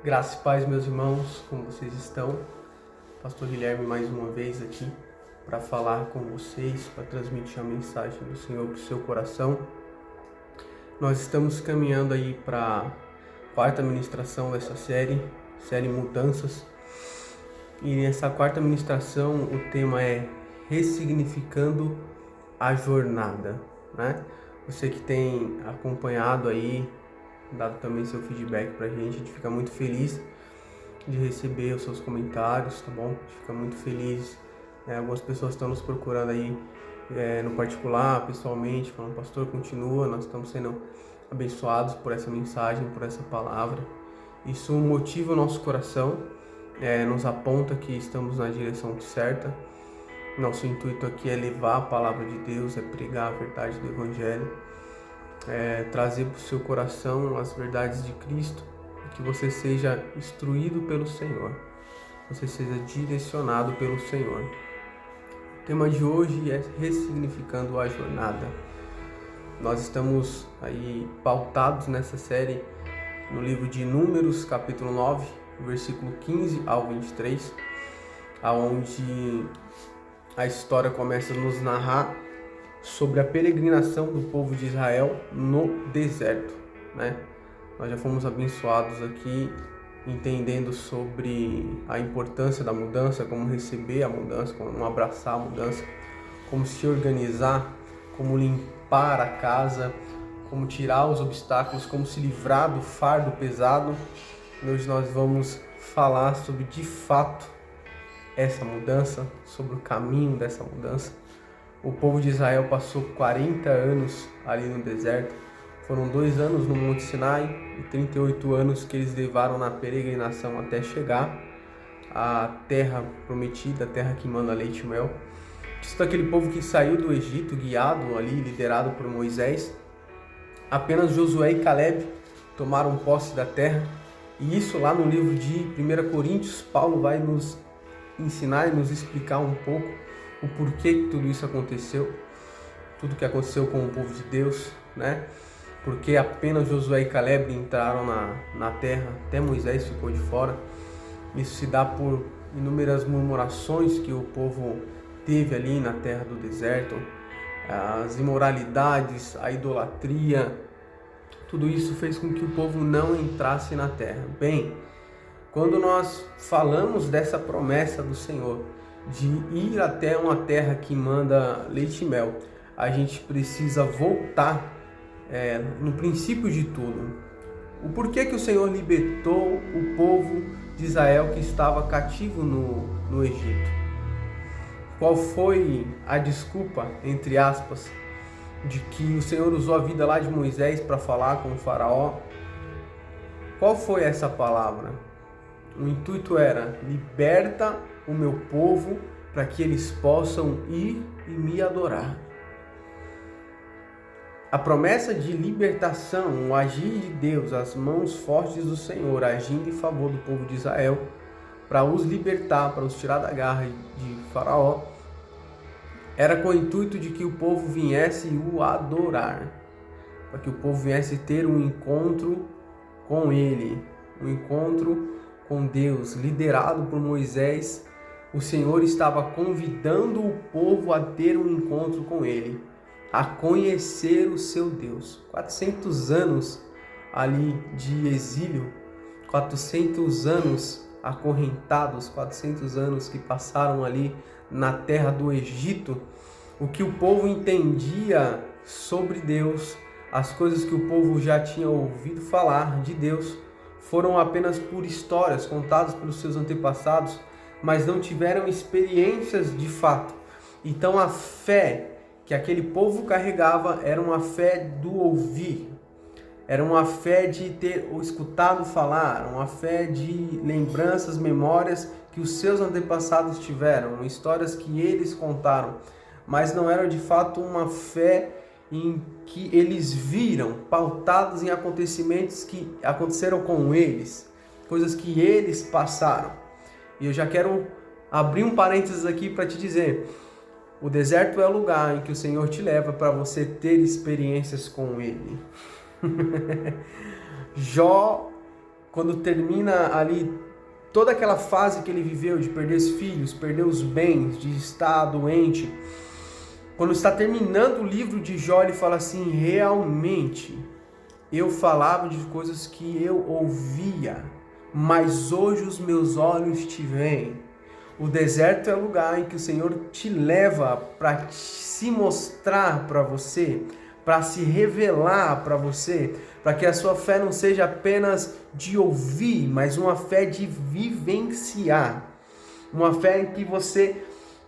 Graça e paz, meus irmãos, como vocês estão? Pastor Guilherme mais uma vez aqui para falar com vocês, para transmitir a mensagem do Senhor para o seu coração. Nós estamos caminhando aí para a quarta ministração dessa série Mudanças. E nessa quarta ministração o tema é Ressignificando a Jornada, né? Você que tem acompanhado aí, dado também seu feedback pra gente, a gente fica muito feliz de receber os seus comentários, tá bom? A gente fica muito feliz, algumas pessoas estão nos procurando aí no particular, pessoalmente, falando, pastor, continua, nós estamos sendo abençoados por essa mensagem, por essa palavra. Isso motiva o nosso coração, nos aponta que estamos na direção certa. Nosso intuito aqui é levar a palavra de Deus, é pregar a verdade do Evangelho, trazer para o seu coração as verdades de Cristo, que você seja instruído pelo Senhor, você seja direcionado pelo Senhor. O tema de hoje é Ressignificando a Jornada. Nós estamos aí pautados nessa série no livro de Números, capítulo 9, versículo 15 ao 23, aonde a história começa a nos narrar sobre a peregrinação do povo de Israel no deserto, né? Nós já fomos abençoados aqui entendendo sobre a importância da mudança, como receber a mudança, como abraçar a mudança, como se organizar, como limpar a casa, como tirar os obstáculos, como se livrar do fardo pesado. Hoje nós vamos falar sobre, de fato, essa mudança, sobre o caminho dessa mudança. O povo de Israel passou 40 anos ali no deserto. Foram 2 anos no Monte Sinai e 38 anos que eles levaram na peregrinação até chegar à terra prometida, a terra que manda leite e mel. Isso daquele povo que saiu do Egito, guiado ali, liderado por Moisés. Apenas Josué e Caleb tomaram posse da terra. E isso lá no livro de 1 Coríntios, Paulo vai nos ensinar e nos explicar um pouco o porquê que tudo isso aconteceu, tudo que aconteceu com o povo de Deus, né? Porque apenas Josué e Caleb entraram na terra, até Moisés ficou de fora. Isso se dá por inúmeras murmurações que o povo teve ali na terra do deserto, as imoralidades, a idolatria, tudo isso fez com que o povo não entrasse na terra. Bem, quando nós falamos dessa promessa do Senhor, de ir até uma terra que manda leite e mel, a gente precisa voltar no princípio de tudo. O porquê que o Senhor libertou o povo de Israel que estava cativo no Egito? Qual foi a desculpa, entre aspas, de que o Senhor usou a vida lá de Moisés para falar com o faraó? Qual foi essa palavra? O intuito era: liberta o meu povo para que eles possam ir e me adorar. A promessa de libertação, o agir de Deus, as mãos fortes do Senhor agindo em favor do povo de Israel para os libertar, para os tirar da garra de Faraó, era com o intuito de que o povo viesse o adorar, para que o povo viesse ter um encontro com Ele, um encontro com Deus, liderado por Moisés. O Senhor estava convidando o povo a ter um encontro com Ele, a conhecer o seu Deus. 400 anos ali de exílio, 400 anos acorrentados, 400 anos que passaram ali na terra do Egito. O que o povo entendia sobre Deus, as coisas que o povo já tinha ouvido falar de Deus, foram apenas por histórias contadas pelos seus antepassados, mas não tiveram experiências de fato. Então a fé que aquele povo carregava era uma fé do ouvir, era uma fé de ter escutado falar, uma fé de lembranças, memórias que os seus antepassados tiveram, histórias que eles contaram, mas não era de fato uma fé em que eles viram, pautados em acontecimentos que aconteceram com eles, coisas que eles passaram. E eu já quero abrir um parênteses aqui para te dizer: o deserto é o lugar em que o Senhor te leva para você ter experiências com Ele. Jó quando termina ali toda aquela fase que ele viveu de perder os filhos, perder os bens, de estar doente, quando está terminando o livro de Jó, ele fala assim: realmente eu falava de coisas que eu ouvia, mas hoje os meus olhos te veem. O deserto é o lugar em que o Senhor te leva para se mostrar para você, para se revelar para você, para que a sua fé não seja apenas de ouvir, mas uma fé de vivenciar. Uma fé em que você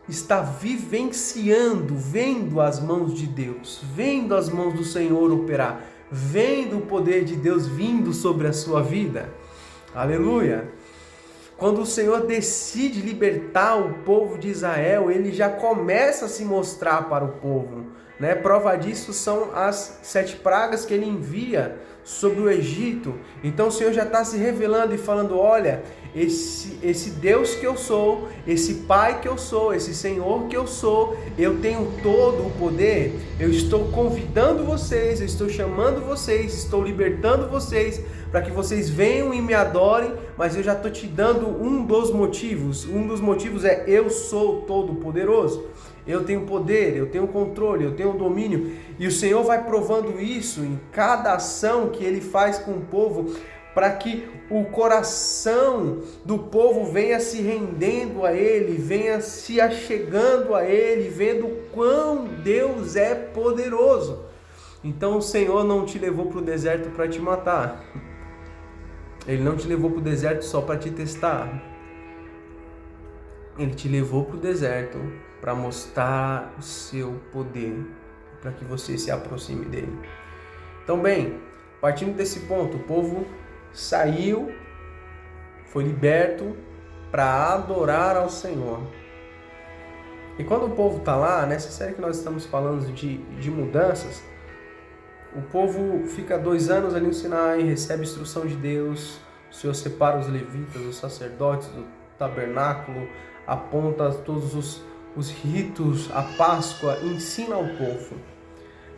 está vivenciando, vendo as mãos de Deus, vendo as mãos do Senhor operar, vendo o poder de Deus vindo sobre a sua vida. Aleluia! Quando o Senhor decide libertar o povo de Israel, ele já começa a se mostrar para o povo, né? Prova disso são as 7 pragas que ele envia sobre o Egito. Então o Senhor já está se revelando e falando: olha, esse Deus que eu sou, esse Pai que eu sou, esse Senhor que eu sou, eu tenho todo o poder, eu estou convidando vocês, eu estou chamando vocês, estou libertando vocês, para que vocês venham e me adorem, mas eu já estou te dando um dos motivos. Um dos motivos é: eu sou todo poderoso. Eu tenho poder, eu tenho controle, eu tenho domínio. E o Senhor vai provando isso em cada ação que Ele faz com o povo, para que o coração do povo venha se rendendo a Ele, venha se achegando a Ele, vendo quão Deus é poderoso. Então o Senhor não te levou para o deserto para te matar. Ele não te levou para o deserto só para te testar. Ele te levou para o deserto para mostrar o seu poder, para que você se aproxime dele. Então, bem, partindo desse ponto, o povo saiu, foi liberto para adorar ao Senhor. E quando o povo está lá, nessa série que nós estamos falando de mudanças, o povo fica 2 anos ali no Sinai, recebe instrução de Deus, o Senhor separa os levitas, os sacerdotes do tabernáculo, aponta todos os ritos, a Páscoa, ensina ao povo.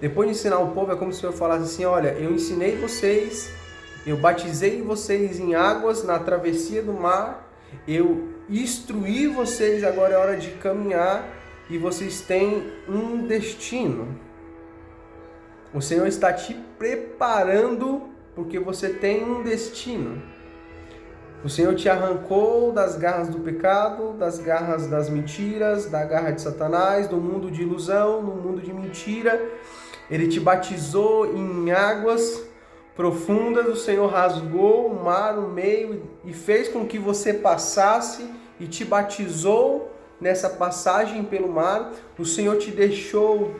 Depois de ensinar o povo, é como se o Senhor falasse assim: olha, eu ensinei vocês, eu batizei vocês em águas na travessia do mar, eu instruí vocês, agora é hora de caminhar e vocês têm um destino. O Senhor está te preparando porque você tem um destino. O Senhor te arrancou das garras do pecado, das garras das mentiras, da garra de Satanás, do mundo de ilusão, do mundo de mentira. Ele te batizou em águas profundas, o Senhor rasgou o mar no meio e fez com que você passasse e te batizou nessa passagem pelo mar. O Senhor te deixou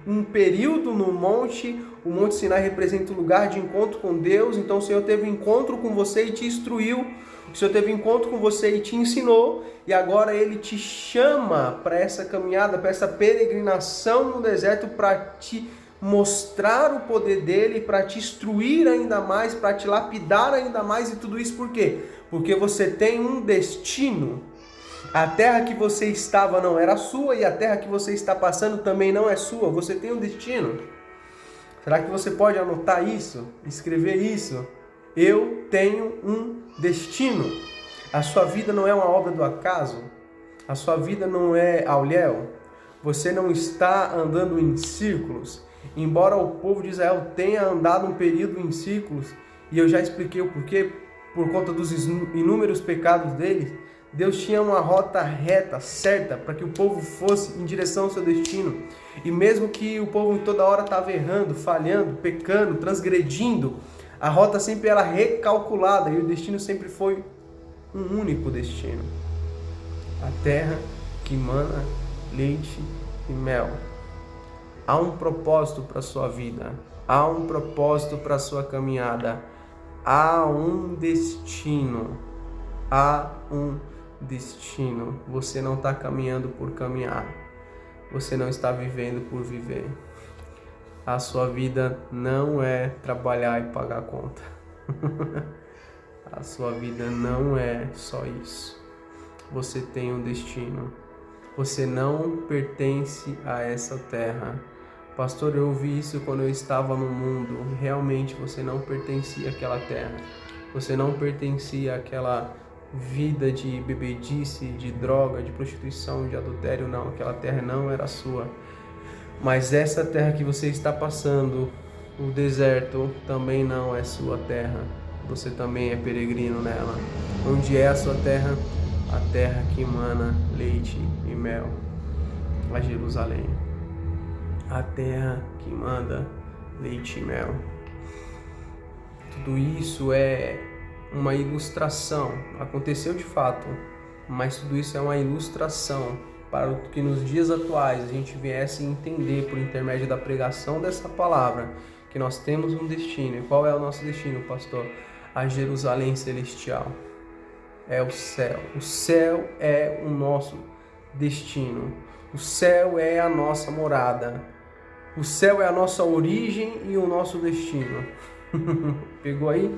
um período no monte. O Monte Sinai representa o lugar de encontro com Deus. Então o Senhor teve um encontro com você e te instruiu. O Senhor teve um encontro com você e te ensinou. E agora Ele te chama para essa caminhada, para essa peregrinação no deserto, para te mostrar o poder dEle, para te instruir ainda mais, para te lapidar ainda mais. E tudo isso por quê? Porque você tem um destino. A terra que você estava não era sua e a terra que você está passando também não é sua. Você tem um destino. Será que você pode anotar isso? Escrever isso? Eu tenho um destino. A sua vida não é uma obra do acaso. A sua vida não é ao léu. Você não está andando em círculos. Embora o povo de Israel tenha andado um período em círculos, e eu já expliquei o porquê, por conta dos inúmeros pecados deles, Deus tinha uma rota reta, certa, para que o povo fosse em direção ao seu destino. E mesmo que o povo toda hora estava errando, falhando, pecando, transgredindo, a rota sempre era recalculada e o destino sempre foi um único destino. A terra que mana leite e mel. Há um propósito para a sua vida, há um propósito para a sua caminhada, há um destino, há um destino. Você não está caminhando por caminhar, você não está vivendo por viver. A sua vida não é trabalhar e pagar a conta. A sua vida não é só isso. Você tem um destino. Você não pertence a essa terra. Pastor, eu ouvi isso quando eu estava no mundo. Realmente você não pertencia àquela terra. Você não pertencia àquela vida de bebedice, de droga, de prostituição, de adultério, não. Aquela terra não era sua. Mas essa terra que você está passando, o deserto, também não é sua terra. Você também é peregrino nela. Onde é a sua terra? A terra que emana leite e mel. A Jerusalém. A terra que manda leite e mel. Tudo isso é uma ilustração. Aconteceu de fato, mas tudo isso é uma ilustração para que nos dias atuais a gente viesse entender por intermédio da pregação dessa palavra que nós temos um destino. E qual é o nosso destino, pastor? A Jerusalém celestial. É o céu. O céu é o nosso destino. O céu é a nossa morada. O céu é a nossa origem e o nosso destino. Pegou aí?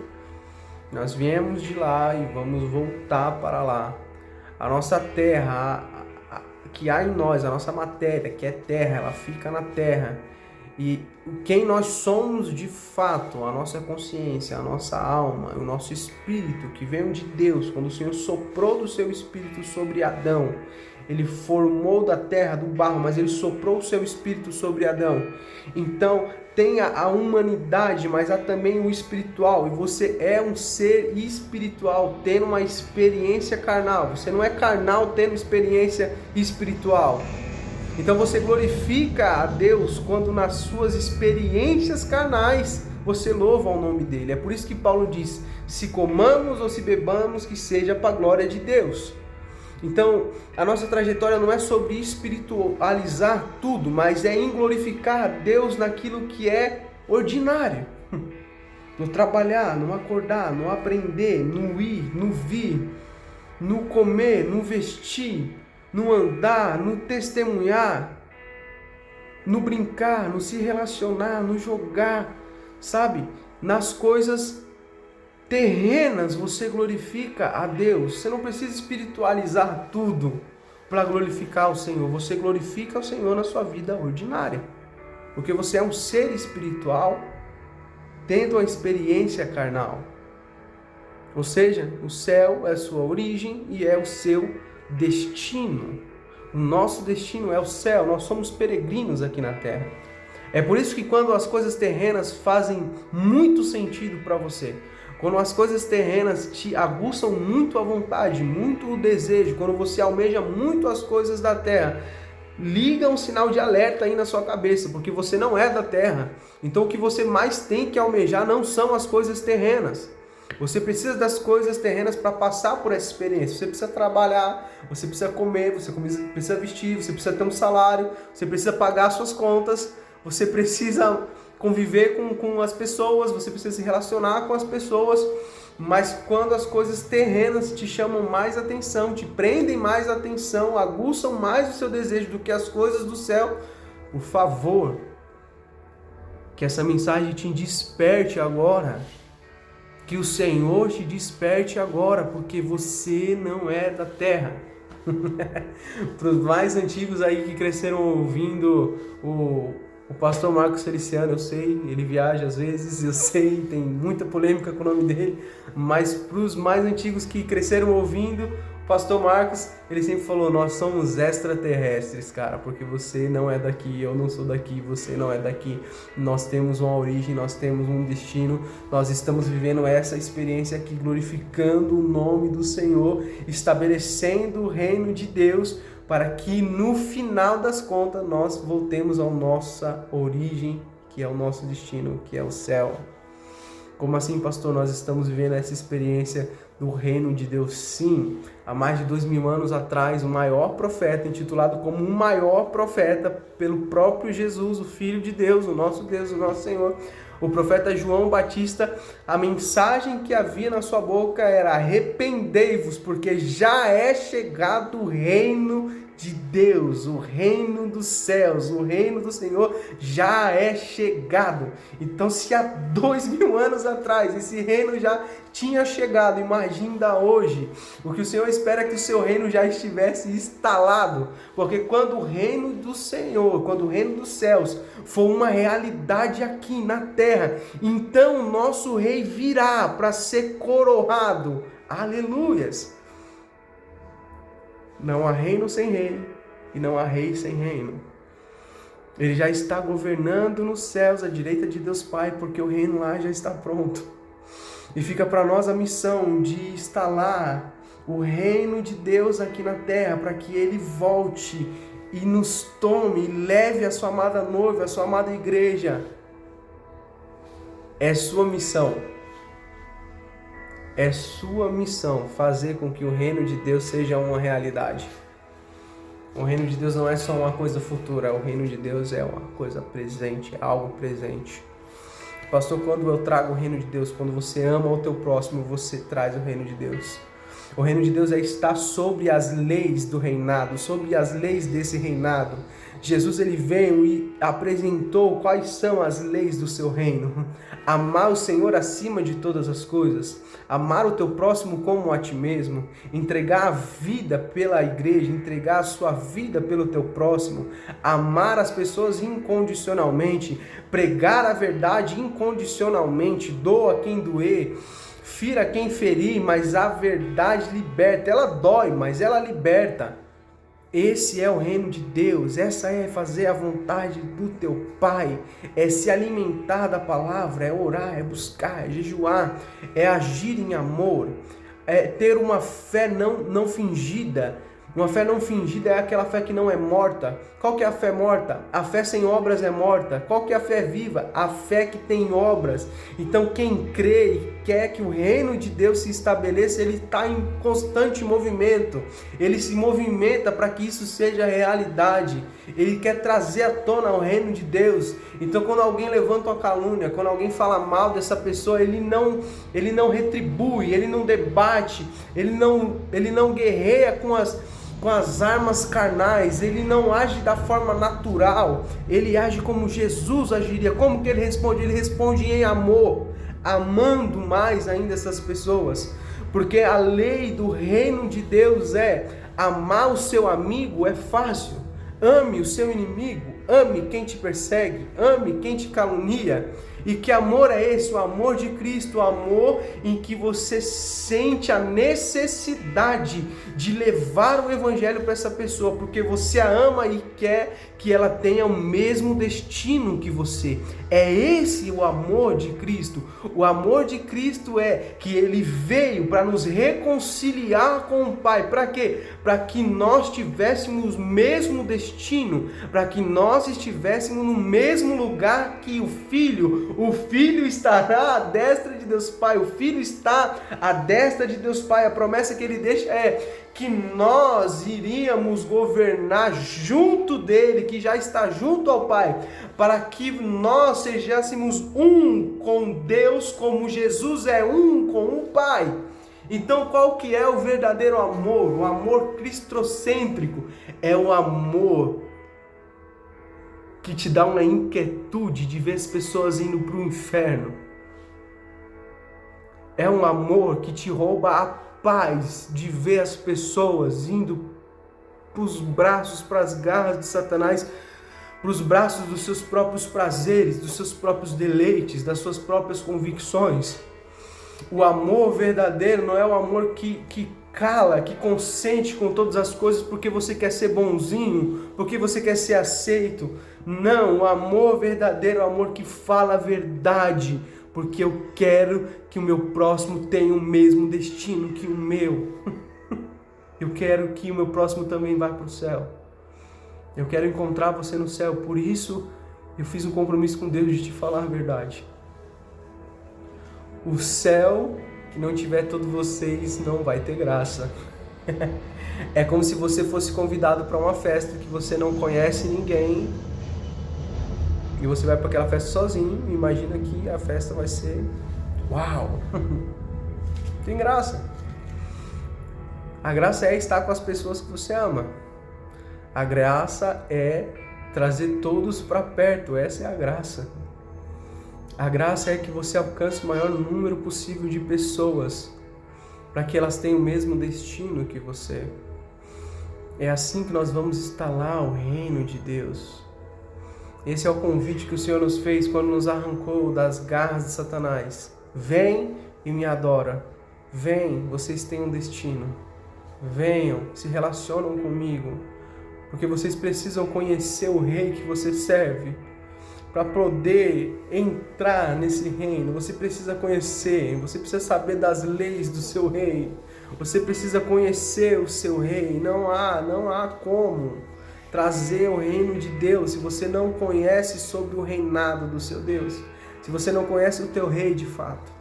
Nós viemos de lá e vamos voltar para lá. A nossa terra, que há em nós, a nossa matéria, que é terra, ela fica na terra. E quem nós somos de fato, a nossa consciência, a nossa alma, o nosso espírito, que veio de Deus, quando o Senhor soprou do seu espírito sobre Adão, ele formou da terra, do barro, mas ele soprou o seu espírito sobre Adão. Então, tem a humanidade, mas há também o espiritual. E você é um ser espiritual, tendo uma experiência carnal. Você não é carnal, tendo experiência espiritual. Então, você glorifica a Deus quando nas suas experiências carnais você louva o nome dele. É por isso que Paulo diz, se comamos ou se bebamos, que seja para a glória de Deus. Então, a nossa trajetória não é sobre espiritualizar tudo, mas é em glorificar a Deus naquilo que é ordinário. No trabalhar, no acordar, no aprender, no ir, no vir, no comer, no vestir, no andar, no testemunhar, no brincar, no se relacionar, no jogar, sabe? Nas coisas terrenas você glorifica a Deus. Você não precisa espiritualizar tudo para glorificar o Senhor. Você glorifica o Senhor na sua vida ordinária. Porque você é um ser espiritual tendo a experiência carnal. Ou seja, o céu é a sua origem e é o seu destino. O nosso destino é o céu. Nós somos peregrinos aqui na terra. É por isso que quando as coisas terrenas fazem muito sentido para você, quando as coisas terrenas te aguçam muito a vontade, muito o desejo, quando você almeja muito as coisas da terra, liga um sinal de alerta aí na sua cabeça, porque você não é da terra. Então o que você mais tem que almejar não são as coisas terrenas. Você precisa das coisas terrenas para passar por essa experiência. Você precisa trabalhar, você precisa comer, você precisa vestir, você precisa ter um salário, você precisa pagar suas contas, você precisa conviver com as pessoas, você precisa se relacionar com as pessoas, mas quando as coisas terrenas te chamam mais atenção, te prendem mais atenção, aguçam mais o seu desejo do que as coisas do céu, por favor, que essa mensagem te desperte agora, que o Senhor te desperte agora, porque você não é da terra. Para os mais antigos aí que cresceram ouvindo o pastor Marcos Feliciano, eu sei, ele viaja às vezes, eu sei, tem muita polêmica com o nome dele, mas para os mais antigos que cresceram ouvindo o pastor Marcos, ele sempre falou, nós somos extraterrestres, cara, porque você não é daqui, eu não sou daqui, você não é daqui, nós temos uma origem, nós temos um destino, nós estamos vivendo essa experiência aqui, glorificando o nome do Senhor, estabelecendo o reino de Deus, para que no final das contas nós voltemos à nossa origem, que é o nosso destino, que é o céu. Como assim, pastor? Nós estamos vivendo essa experiência do reino de Deus? Sim, há mais de 2000 anos atrás, o maior profeta, intitulado como o maior profeta pelo próprio Jesus, o Filho de Deus, o nosso Senhor, o profeta João Batista, a mensagem que havia na sua boca era: arrependei-vos, porque já é chegado o reino de Deus, o reino dos céus, o reino do Senhor já é chegado. Então, se há 2000 anos atrás esse reino já tinha chegado, imagina hoje. O que o Senhor espera é que o seu reino já estivesse instalado, porque quando o reino do Senhor, quando o reino dos céus for uma realidade aqui na terra, então o nosso rei virá para ser coroado. Aleluias! Não há reino sem rei e não há rei sem reino. Ele já está governando nos céus à direita de Deus Pai, porque o reino lá já está pronto. E fica para nós a missão de instalar o reino de Deus aqui na terra, para que Ele volte e nos tome, e leve a sua amada noiva, a sua amada igreja. É sua missão. É sua missão fazer com que o reino de Deus seja uma realidade. O reino de Deus não é só uma coisa futura, o reino de Deus é uma coisa presente, é algo presente. Pastor, quando eu trago o reino de Deus, quando você ama o teu próximo, você traz o reino de Deus. O reino de Deus é estar sobre as leis do reinado, sobre as leis desse reinado. Jesus ele veio e apresentou quais são as leis do seu reino. Amar o Senhor acima de todas as coisas, amar o teu próximo como a ti mesmo, entregar a vida pela igreja, entregar a sua vida pelo teu próximo, amar as pessoas incondicionalmente, pregar a verdade incondicionalmente, doa quem doer, fira quem ferir, mas a verdade liberta. Ela dói, mas ela liberta. Esse é o reino de Deus, essa é fazer a vontade do teu Pai, é se alimentar da palavra, é orar, é buscar, é jejuar, é agir em amor, é ter uma fé não fingida. Uma fé não fingida é aquela fé que não é morta. Qual que é a fé morta? A fé sem obras é morta. Qual que é a fé viva? A fé que tem obras. Então quem crê e quer que o reino de Deus se estabeleça, ele está em constante movimento. Ele se movimenta para que isso seja realidade. Ele quer trazer à tona o reino de Deus. Então quando alguém levanta uma calúnia, quando alguém fala mal dessa pessoa, ele não retribui, ele não debate, ele não guerreia com as armas carnais, ele não age da forma natural, ele age como Jesus agiria. Como que ele responde? Ele responde em amor, amando mais ainda essas pessoas, porque a lei do reino de Deus é amar o seu amigo é fácil, ame o seu inimigo, ame quem te persegue, ame quem te calunia. E que amor é esse? O amor de Cristo, o amor em que você sente a necessidade de levar o evangelho para essa pessoa, porque você a ama e quer que ela tenha o mesmo destino que você. É esse o amor de Cristo. O amor de Cristo é que ele veio para nos reconciliar com o Pai. Para quê? Para que nós tivéssemos o mesmo destino, para que nós estivéssemos no mesmo lugar que o Filho. O Filho estará à destra de Deus Pai, o Filho está à destra de Deus Pai. A promessa que ele deixa é que nós iríamos governar junto dele, que já está junto ao Pai, para que nós sejamos um com Deus, como Jesus é um com o Pai. Então qual que é o verdadeiro amor? O amor cristocêntrico é o amor que te dá uma inquietude de ver as pessoas indo para o inferno. É um amor que te rouba a paz de ver as pessoas indo para os braços, para as garras de Satanás, para os braços dos seus próprios prazeres, dos seus próprios deleites, das suas próprias convicções. O amor verdadeiro não é o amor que cala, que consente com todas as coisas porque você quer ser bonzinho, porque você quer ser aceito. Não, o amor verdadeiro é o amor que fala a verdade, porque eu quero que o meu próximo tenha o mesmo destino que o meu. Eu quero que o meu próximo também vá para o céu. Eu quero encontrar você no céu, por isso eu fiz um compromisso com Deus de te falar a verdade. O céu que não tiver todos vocês não vai ter graça. É como se você fosse convidado para uma festa que você não conhece ninguém e você vai para aquela festa sozinho e imagina que a festa vai ser uau! Tem graça. A graça é estar com as pessoas que você ama. A graça é trazer todos para perto, essa é a graça. A graça é que você alcance o maior número possível de pessoas, para que elas tenham o mesmo destino que você. É assim que nós vamos instalar o reino de Deus. Esse é o convite que o Senhor nos fez quando nos arrancou das garras de Satanás. Vem e me adora. Vem, vocês têm um destino. Venham, se relacionam comigo, porque vocês precisam conhecer o rei que você serve. Para poder entrar nesse reino, você precisa conhecer, você precisa saber das leis do seu rei. Você precisa conhecer o seu rei. Não há como trazer o reino de Deus se você não conhece sobre o reinado do seu Deus. Se você não conhece o teu rei de fato.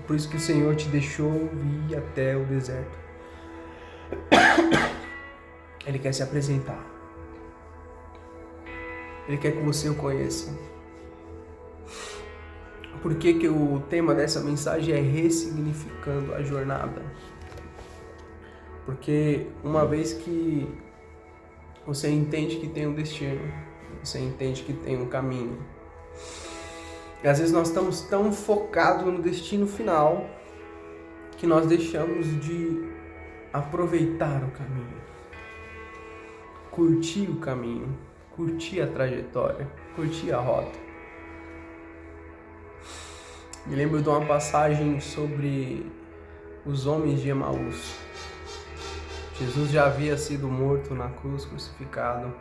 Por isso que o Senhor te deixou ir até o deserto. Ele quer se apresentar. Ele quer que você o conheça. Por que o tema dessa mensagem é ressignificando a jornada? Porque uma vez que você entende que tem um destino, você entende que tem um caminho, e às vezes nós estamos tão focados no destino final que nós deixamos de aproveitar o caminho, curtir o caminho, curtir a trajetória, curtir a rota. Me lembro de uma passagem sobre os homens de Emaús. Jesus já havia sido morto na cruz, crucificado.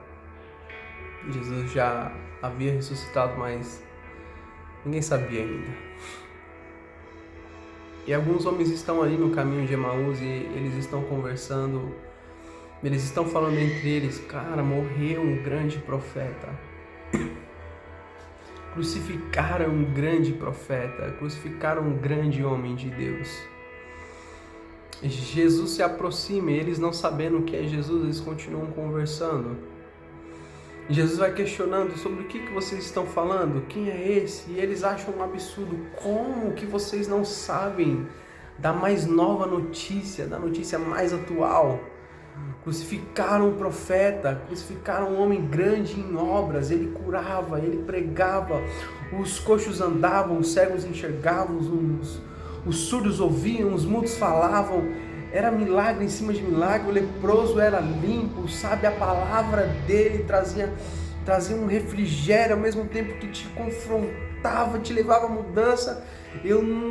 Jesus já havia ressuscitado, mas ninguém sabia ainda. E alguns homens estão ali no caminho de Emaús e eles estão conversando. Eles estão falando entre eles: cara, morreu um grande profeta. Crucificaram um grande profeta, crucificaram um grande homem de Deus. Jesus se aproxima e eles, não sabendo o que é Jesus, eles continuam conversando. Jesus vai questionando sobre o que vocês estão falando, quem é esse? E eles acham um absurdo. Como que vocês não sabem da mais nova notícia, da notícia mais atual? Crucificaram um profeta, crucificaram um homem grande em obras, ele curava, ele pregava, os coxos andavam, os cegos enxergavam, os surdos ouviam, os mudos falavam, era milagre em cima de milagre, o leproso era limpo, sabe, a palavra dele trazia um refrigério ao mesmo tempo que te confrontava, te levava à mudança.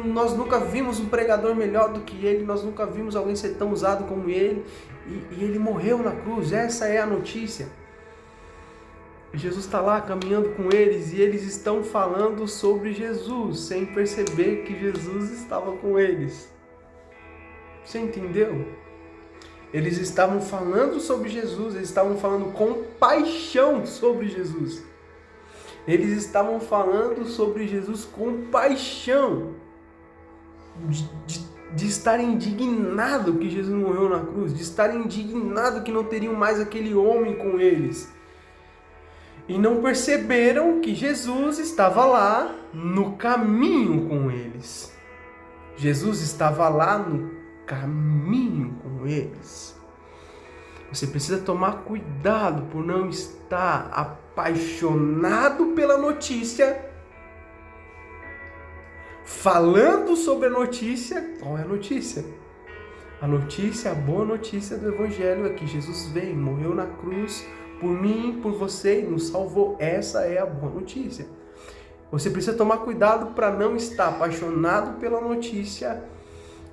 Nós nunca vimos um pregador melhor do que ele, nós nunca vimos alguém ser tão usado como ele, e ele morreu na cruz, essa é a notícia. Jesus está lá caminhando com eles e eles estão falando sobre Jesus, sem perceber que Jesus estava com eles. Você entendeu? Eles estavam falando sobre Jesus, eles estavam falando com paixão sobre Jesus. Eles estavam falando sobre Jesus com paixão, de estar indignado que Jesus morreu na cruz, de estar indignado que não teriam mais aquele homem com eles. E não perceberam que Jesus estava lá no caminho com eles. Jesus estava lá no caminho com eles. Você precisa tomar cuidado por não estar apaixonado pela notícia, falando sobre a notícia. Qual é a notícia? A notícia, a boa notícia do Evangelho é que Jesus veio, morreu na cruz por mim, por você, e nos salvou. Essa é a boa notícia. Você precisa tomar cuidado para não estar apaixonado pela notícia,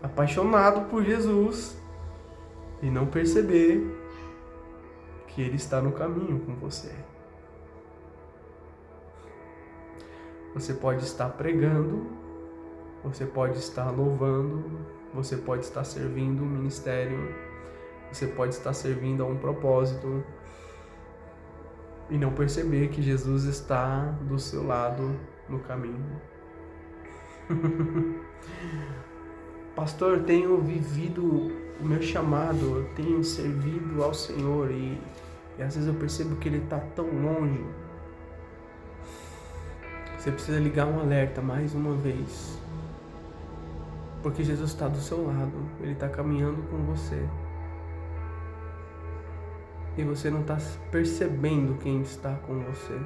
apaixonado por Jesus, e não perceber que Ele está no caminho com você. Você pode estar pregando, você pode estar louvando, você pode estar servindo um ministério, você pode estar servindo a um propósito e não perceber que Jesus está do seu lado no caminho. Pastor, eu tenho vivido o meu chamado, eu tenho servido ao Senhor e às vezes eu percebo que Ele está tão longe. Você precisa ligar um alerta mais uma vez, porque Jesus está do seu lado, Ele está caminhando com você. e você não está percebendo quem está com você.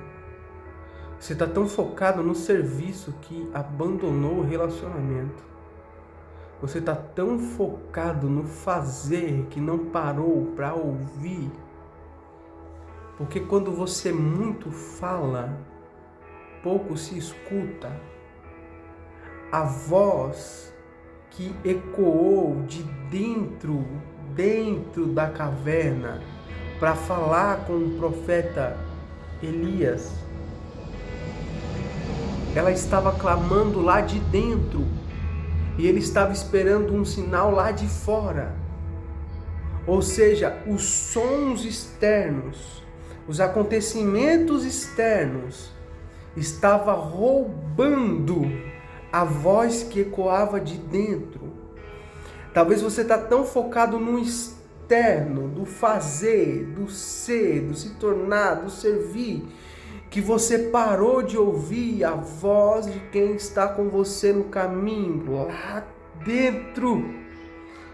Você está tão focado no serviço que abandonou o relacionamento. Você está tão focado no fazer que não parou para ouvir. Porque quando você muito fala, pouco se escuta. A voz que ecoou de dentro da caverna para falar com o profeta Elias, ela estava clamando lá de dentro e ele estava esperando um sinal lá de fora. Ou seja, os sons externos, os acontecimentos externos estavam roubando a voz que ecoava de dentro. Talvez você está tão focado no externo, do fazer, do ser, do se tornar, do servir, que você parou de ouvir a voz de quem está com você no caminho, lá dentro.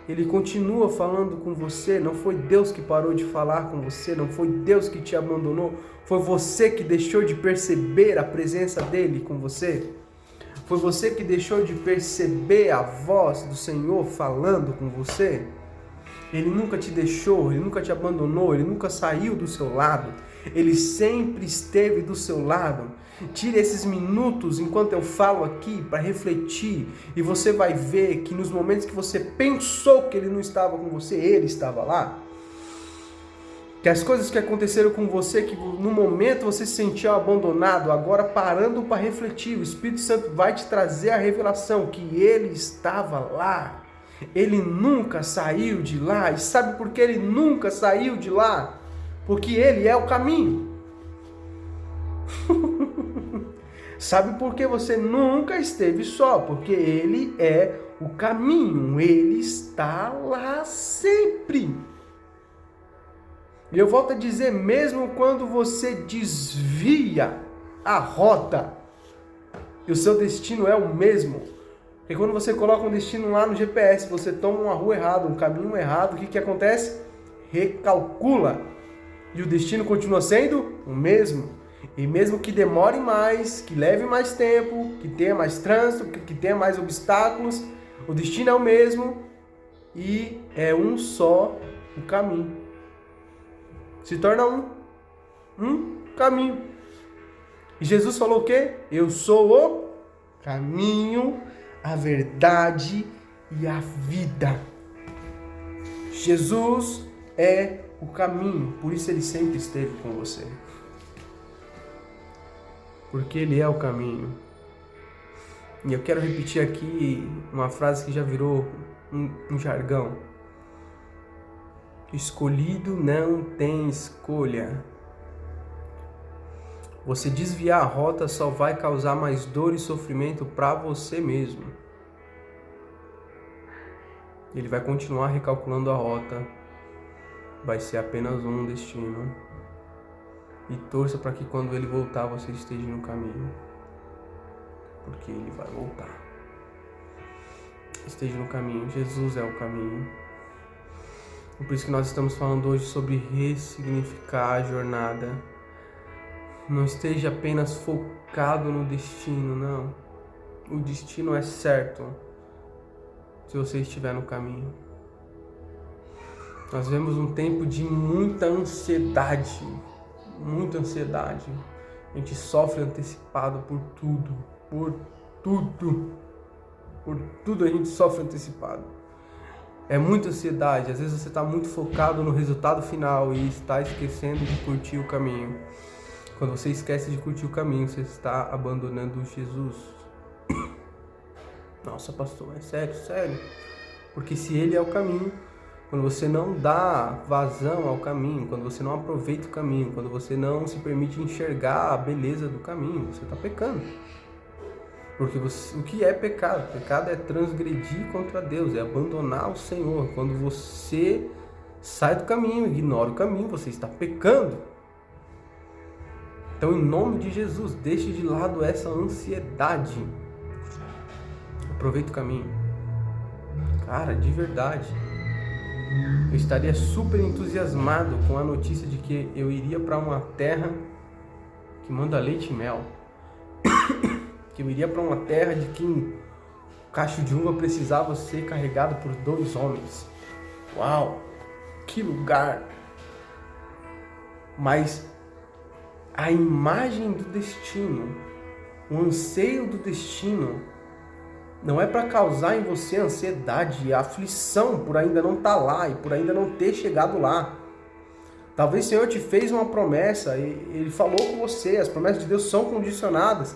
Ele continua falando com você. Não foi Deus que parou de falar com você, não foi Deus que te abandonou, foi você que deixou de perceber a presença dele com você. Foi você que deixou de perceber a voz do Senhor falando com você. Ele nunca te deixou, ele nunca te abandonou, ele nunca saiu do seu lado. Ele sempre esteve do seu lado. Tire esses minutos enquanto eu falo aqui para refletir e você vai ver que nos momentos que você pensou que ele não estava com você, ele estava lá. Que as coisas que aconteceram com você, que no momento você se sentiu abandonado, agora parando para refletir, o Espírito Santo vai te trazer a revelação que ele estava lá. Ele nunca saiu de lá. E sabe por que ele nunca saiu de lá? Porque ele é o caminho. Sabe por que você nunca esteve só? Porque ele é o caminho. Ele está lá sempre. E eu volto a dizer, mesmo quando você desvia a rota, e o seu destino é o mesmo. Porque quando você coloca um destino lá no GPS, você toma uma rua errada, um caminho errado, o que acontece? Recalcula. E o destino continua sendo o mesmo. E mesmo que demore mais, que leve mais tempo, que tenha mais trânsito, que tenha mais obstáculos, o destino é o mesmo e é um só o caminho. Se torna um caminho. E Jesus falou o quê? Eu sou o caminho, a verdade e a vida. Jesus é o caminho, por isso ele sempre esteve com você. Porque ele é o caminho. E eu quero repetir aqui uma frase que já virou um jargão. Escolhido não tem escolha. Você desviar a rota só vai causar mais dor e sofrimento para você mesmo. Ele vai continuar recalculando a rota. Vai ser apenas um destino. E torça para que quando ele voltar você esteja no caminho. Porque ele vai voltar. Esteja no caminho. Jesus é o caminho. E por isso que nós estamos falando hoje sobre ressignificar a jornada. Não esteja apenas focado no destino, não. O destino é certo se você estiver no caminho. Nós vemos um tempo de muita ansiedade. Muita ansiedade. A gente sofre antecipado por tudo. Por tudo a gente sofre antecipado. É muita ansiedade. Às vezes você está muito focado no resultado final e está esquecendo de curtir o caminho. Quando você esquece de curtir o caminho, você está abandonando Jesus. Nossa, pastor, é sério? Porque se ele é o caminho, quando você não dá vazão ao caminho, quando você não aproveita o caminho, quando você não se permite enxergar a beleza do caminho, você está pecando. Porque o que é pecado? Pecado é transgredir contra Deus, é abandonar o Senhor. Quando você sai do caminho, ignora o caminho, você está pecando. Então, em nome de Jesus, deixe de lado essa ansiedade. Aproveita o caminho. Cara, de verdade. eu estaria super entusiasmado com a notícia de que eu iria para uma terra que manda leite e mel. Que eu iria para uma terra de que um cacho de uva precisava ser carregado por 2 homens. Uau! Que lugar! Mas a imagem do destino, o anseio do destino, não é para causar em você ansiedade e aflição por ainda não estar lá e por ainda não ter chegado lá. Talvez o Senhor te fez uma promessa e Ele falou com você, as promessas de Deus são condicionadas,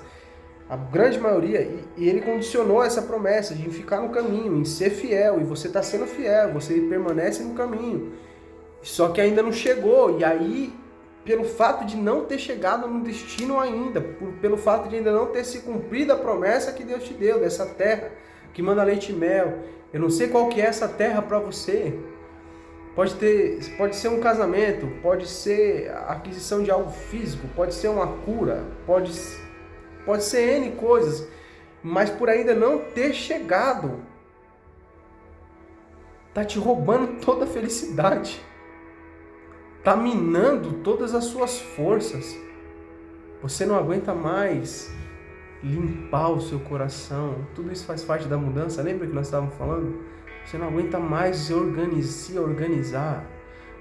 a grande maioria, e Ele condicionou essa promessa de ficar no caminho, em ser fiel, e você está sendo fiel, você permanece no caminho, só que ainda não chegou, e aí, pelo fato de não ter chegado no destino ainda, pelo fato de ainda não ter se cumprido a promessa que Deus te deu, dessa terra que manda leite e mel, eu não sei qual que é essa terra para você. Pode ser um casamento, pode ser a aquisição de algo físico, pode ser uma cura, pode ser N coisas, mas por ainda não ter chegado, tá te roubando toda a felicidade, tá minando todas as suas forças. Você não aguenta mais limpar o seu coração. Tudo isso faz parte da mudança. Lembra que nós estávamos falando? Você não aguenta mais se organizar.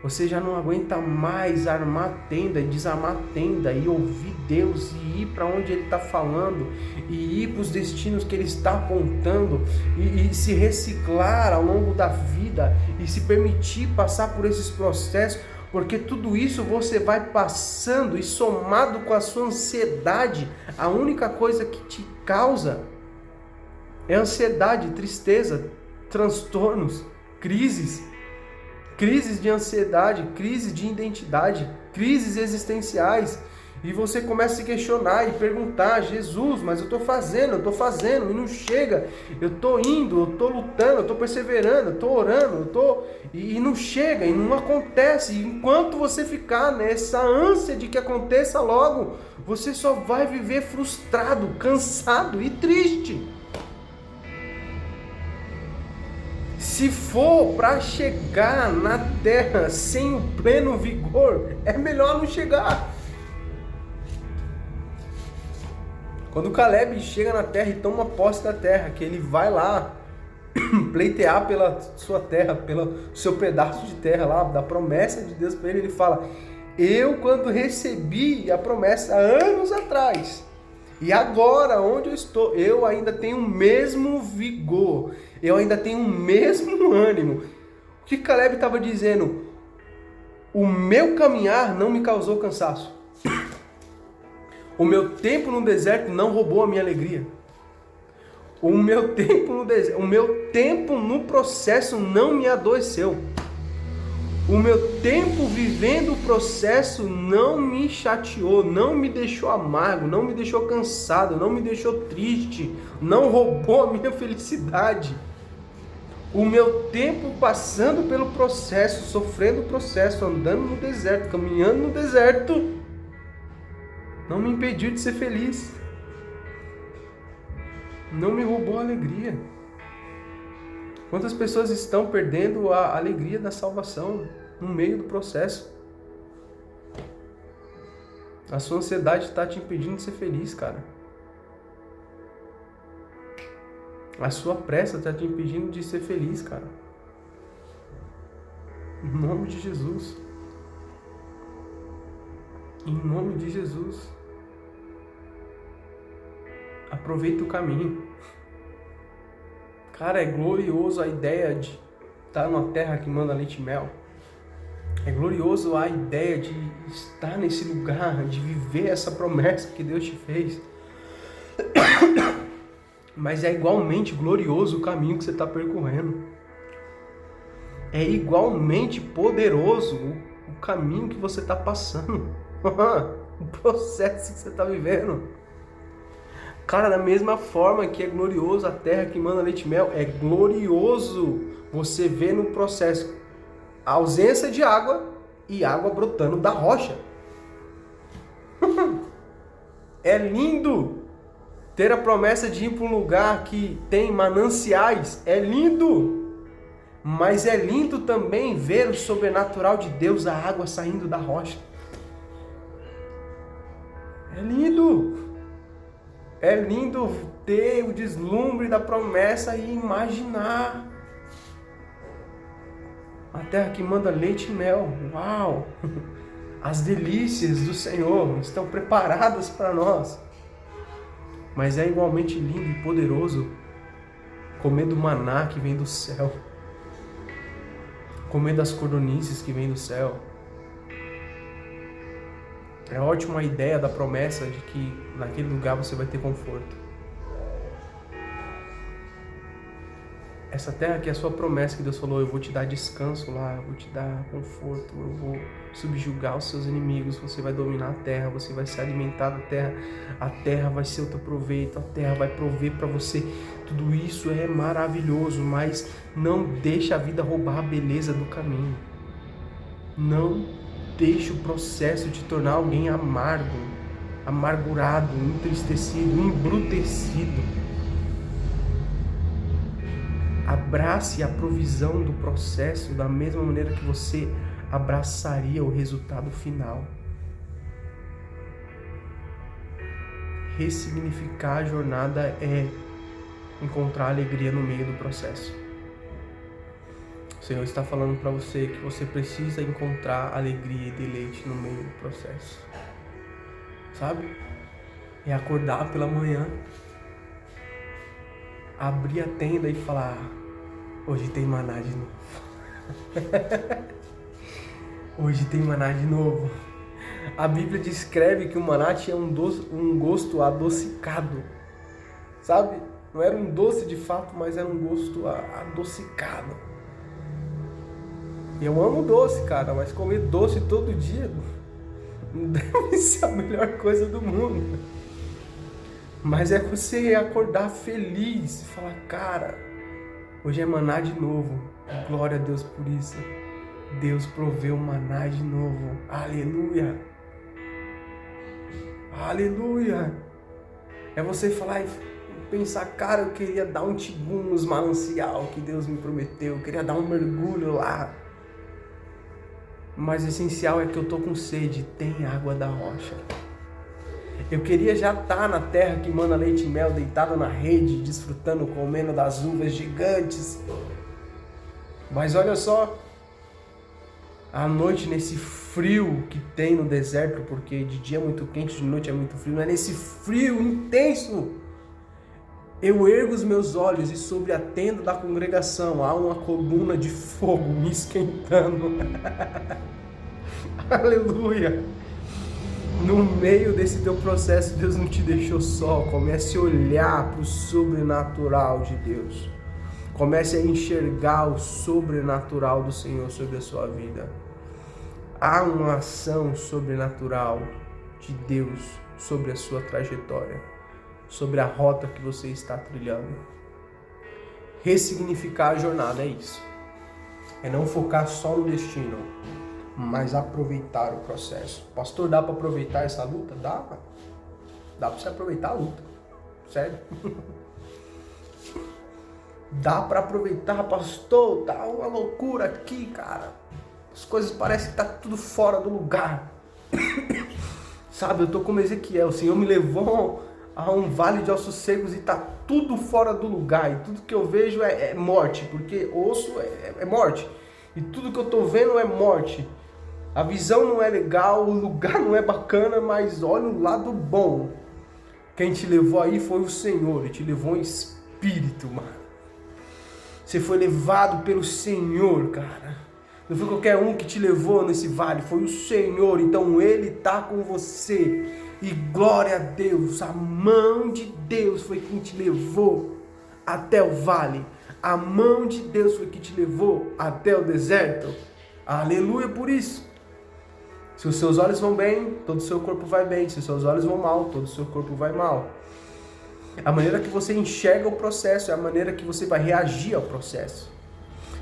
Você já não aguenta mais armar tenda e desarmar tenda e ouvir Deus e ir para onde Ele está falando e ir para os destinos que Ele está apontando e se reciclar ao longo da vida e se permitir passar por esses processos, porque tudo isso você vai passando e somado com a sua ansiedade, a única coisa que te causa é ansiedade, tristeza, transtornos, crises de ansiedade, crises de identidade, crises existenciais, e você começa a se questionar e perguntar: Jesus, mas eu estou fazendo e não chega, eu estou indo, eu estou lutando, eu estou perseverando, eu estou orando, e não chega, e não acontece. E enquanto você ficar nessa ânsia de que aconteça logo, você só vai viver frustrado, cansado e triste. Se for para chegar na terra sem o pleno vigor, é melhor não chegar. Quando Caleb chega na terra e toma posse da terra, que ele vai lá pleitear pela sua terra, pelo seu pedaço de terra lá, da promessa de Deus para ele, ele fala: eu quando recebi a promessa anos atrás, e agora onde eu estou, eu ainda tenho o mesmo vigor, eu ainda tenho o mesmo ânimo. O que Caleb estava dizendo? O meu caminhar não me causou cansaço. O meu tempo no deserto não roubou a minha alegria. O meu tempo no processo não me adoeceu. O meu tempo vivendo o processo não me chateou, não me deixou amargo, não me deixou cansado, não me deixou triste, não roubou a minha felicidade. O meu tempo passando pelo processo, sofrendo o processo, andando no deserto, caminhando no deserto, não me impediu de ser feliz. Não me roubou a alegria. Quantas pessoas estão perdendo a alegria da salvação no meio do processo? A sua ansiedade está te impedindo de ser feliz, cara. A sua pressa está te impedindo de ser feliz, cara. Em nome de Jesus. Em nome de Jesus. Aproveita o caminho. Cara, é glorioso a ideia de estar numa terra que manda leite e mel. É glorioso a ideia de estar nesse lugar, de viver essa promessa que Deus te fez. Mas é igualmente glorioso o caminho que você está percorrendo. É igualmente poderoso o caminho que você está passando. O processo que você está vivendo. Cara, da mesma forma que é glorioso a terra que manda leite e mel, é glorioso você ver no processo a ausência de água e água brotando da rocha. É lindo ter a promessa de ir para um lugar que tem mananciais. É lindo. Mas é lindo também ver o sobrenatural de Deus, a água saindo da rocha. É lindo. É lindo ter o deslumbre da promessa e imaginar a terra que manda leite e mel. Uau! As delícias do Senhor estão preparadas para nós. Mas é igualmente lindo e poderoso comer do maná que vem do céu. Comer das cordonices que vem do céu. É ótima a ideia da promessa de que naquele lugar você vai ter conforto. Essa terra que é a sua promessa, que Deus falou, eu vou te dar descanso lá, eu vou te dar conforto, eu vou subjugar os seus inimigos, você vai dominar a terra, você vai se alimentar da terra, a terra vai ser o teu proveito, a terra vai prover para você. Tudo isso é maravilhoso, mas não deixa a vida roubar a beleza do caminho. Não deixa o processo te tornar alguém amargo, amargurado, entristecido, embrutecido. Abrace a provisão do processo da mesma maneira que você abraçaria o resultado final. Ressignificar a jornada é encontrar alegria no meio do processo. O Senhor está falando para você que você precisa encontrar alegria e deleite no meio do processo. Sabe? É acordar pela manhã, abrir a tenda e falar, hoje tem maná de novo. Hoje tem maná de novo. A Bíblia descreve que o maná tinha um gosto adocicado. Sabe? Não era um doce de fato, mas era um gosto adocicado. Eu amo doce, cara, mas comer doce todo dia não deve ser a melhor coisa do mundo. Mas é você acordar feliz e falar, cara, hoje é maná de novo. Glória a Deus por isso. Deus proveu maná de novo. Aleluia. Aleluia. É você falar e pensar, cara, eu queria dar um tigum nos manancial que Deus me prometeu. Eu queria dar um mergulho lá. Mas o essencial é que eu tô com sede. Tem água da rocha. Eu queria já estar na terra que manda leite e mel, deitado na rede, desfrutando, comendo das uvas gigantes. Mas olha só, à noite, nesse frio que tem no deserto, porque de dia é muito quente, de noite é muito frio, mas nesse frio intenso, eu ergo os meus olhos e sobre a tenda da congregação há uma coluna de fogo me esquentando. Aleluia! No meio desse teu processo, Deus não te deixou só. Comece a olhar para o sobrenatural de Deus. Comece a enxergar o sobrenatural do Senhor sobre a sua vida. Há uma ação sobrenatural de Deus sobre a sua trajetória, sobre a rota que você está trilhando. Ressignificar a jornada é isso. É não focar só no destino, mas aproveitar o processo. Pastor, dá para aproveitar essa luta? Dá para você aproveitar a luta. Sério. Dá para aproveitar, pastor. Tá uma loucura aqui, cara. As coisas parecem que tá tudo fora do lugar. Sabe, eu tô como Ezequiel. O Senhor me levou a um vale de ossos secos e tá tudo fora do lugar. E tudo que eu vejo é morte, porque osso é morte. E tudo que eu tô vendo é morte. A visão não é legal, o lugar não é bacana, mas olha o lado bom. Quem te levou aí foi o Senhor, Ele te levou em espírito, mano. Você foi levado pelo Senhor, cara. Não foi qualquer um que te levou nesse vale, foi o Senhor. Então Ele tá com você. E glória a Deus, a mão de Deus foi quem te levou até o vale. A mão de Deus foi que te levou até o deserto. Aleluia por isso. Se os seus olhos vão bem, todo o seu corpo vai bem. Se os seus olhos vão mal, todo o seu corpo vai mal. A maneira que você enxerga o processo é a maneira que você vai reagir ao processo.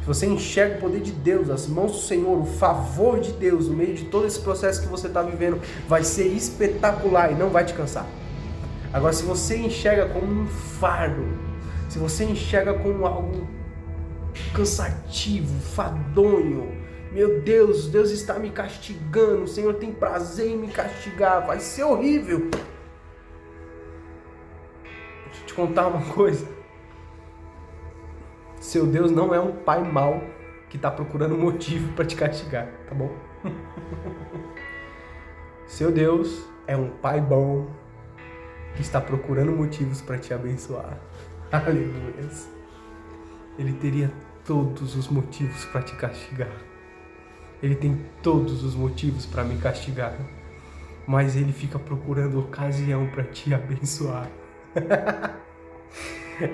Se você enxerga o poder de Deus, as mãos do Senhor, o favor de Deus no meio de todo esse processo que você está vivendo, vai ser espetacular e não vai te cansar. Agora, se você enxerga como um fardo, se você enxerga como algo cansativo, fadonho. Meu Deus, Deus está me castigando, o Senhor tem prazer em me castigar, vai ser horrível. Deixa eu te contar uma coisa. Seu Deus não é um pai mau que está procurando motivo para te castigar, tá bom? Seu Deus é um pai bom que está procurando motivos para te abençoar. Aleluia. Ele teria todos os motivos para te castigar. Ele tem todos os motivos para me castigar. Mas ele fica procurando ocasião para te abençoar.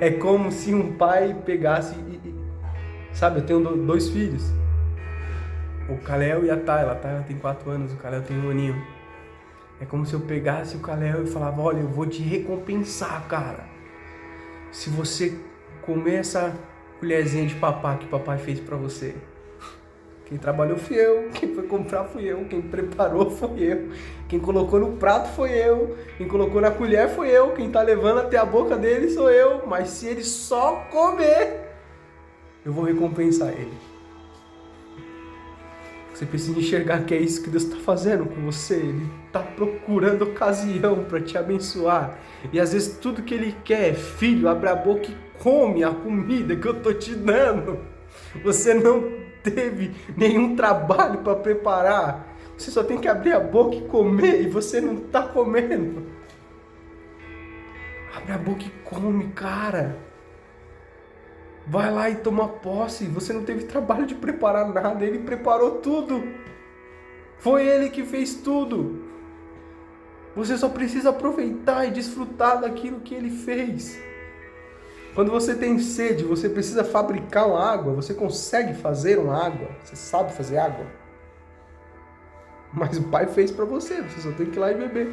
É como se um pai pegasse sabe, eu tenho 2 filhos. O Kalel e a Tayla. A Tayla tem 4 anos, o Kalel tem 1 aninho. É como se eu pegasse o Kalel e falava, olha, eu vou te recompensar, cara. Se você comer essa colherzinha de papá que papai fez pra você. Quem trabalhou fui eu, quem foi comprar fui eu, quem preparou fui eu, quem colocou no prato foi eu, quem colocou na colher foi eu, quem tá levando até a boca dele sou eu. Mas se ele só comer, eu vou recompensar ele. Você precisa enxergar que é isso que Deus está fazendo com você. Ele está procurando ocasião para te abençoar. E às vezes tudo que Ele quer é, filho, abre a boca e come a comida que eu estou te dando. Você não teve nenhum trabalho para preparar. Você só tem que abrir a boca e comer e você não está comendo. Abre a boca e come, cara. Vai lá e toma posse. Você não teve trabalho de preparar nada. Ele preparou tudo. Foi Ele que fez tudo. Você só precisa aproveitar e desfrutar daquilo que Ele fez. Quando você tem sede, você precisa fabricar uma água. Você consegue fazer uma água. Você sabe fazer água. Mas o Pai fez para você. Você só tem que ir lá e beber.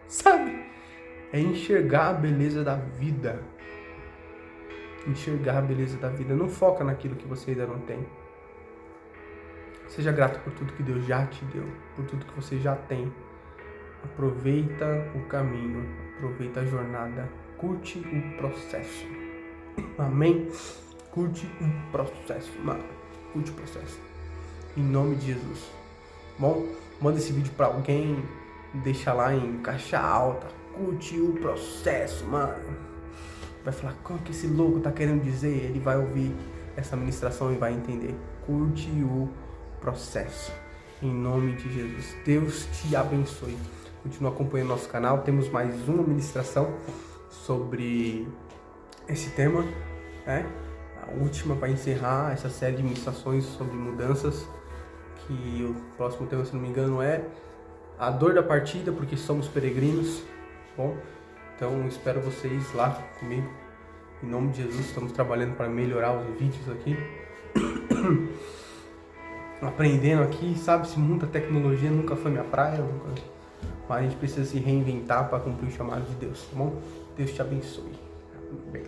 Sabe? É enxergar a beleza da vida. Enxergar a beleza da vida. Não foca naquilo que você ainda não tem. Seja grato por tudo que Deus já te deu. Por tudo que você já tem. Aproveita o caminho. Aproveita a jornada. Curte o processo. Amém? Curte o processo, mano. Curte o processo. Em nome de Jesus. Bom, manda esse vídeo pra alguém. Deixa lá em caixa alta. Curte o processo, mano. Vai falar, como que esse louco tá querendo dizer? Ele vai ouvir essa ministração e vai entender. Curte o processo. Em nome de Jesus. Deus te abençoe. Continua acompanhando nosso canal. Temos mais uma ministração sobre esse tema, né? A última para encerrar essa série de ministrações sobre mudanças. Que o próximo tema, se não me engano, é a dor da partida, porque somos peregrinos. Bom, então espero vocês lá comigo. Em nome de Jesus, estamos trabalhando para melhorar os vídeos aqui. Aprendendo aqui, sabe? Esse mundo da tecnologia nunca foi minha praia. Mas a gente precisa se reinventar para cumprir o chamado de Deus, tá bom? Deus te abençoe. Bem.